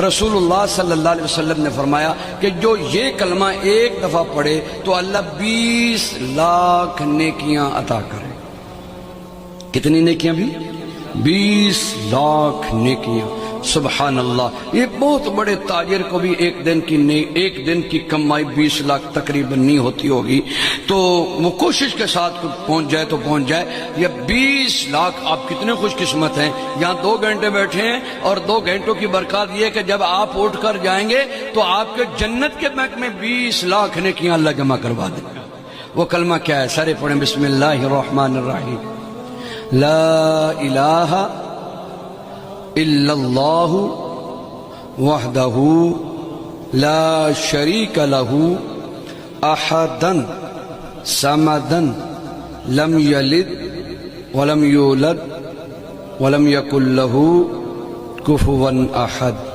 رسول اللہ صلی اللہ علیہ وسلم نے فرمایا کہ جو یہ کلمہ ایک دفعہ پڑھے تو اللہ 20 لاکھ نیکیاں عطا کرے۔ کتنی نیکیاں بھی؟ 20 لاکھ نیکیاں۔ سبحان اللہ۔ یہ بہت بڑے تاجر کو بھی ایک دن کی کمائی 20 لاکھ تقریباً نہیں ہوتی ہوگی، تو وہ کوشش کے ساتھ پہنچ جائے تو پہنچ جائے۔ یہ 20 لاکھ، آپ کتنے خوش قسمت ہیں، یہاں 2 گھنٹے بیٹھے ہیں اور 2 گھنٹوں کی برکات یہ کہ جب آپ اٹھ کر جائیں گے تو آپ کے جنت کے بینک میں 20 لاکھ نیکیاں اللہ جمع کروا دے گا۔ وہ کلمہ کیا ہے؟ سارے پڑھیں، بسم اللہ الرحمن الرحیم۔ لا الہ الا اللہ وحدہ لا شریک لہ احدا صمدا لم یلد ولم یولد ولم یکن لہ کفوا احد۔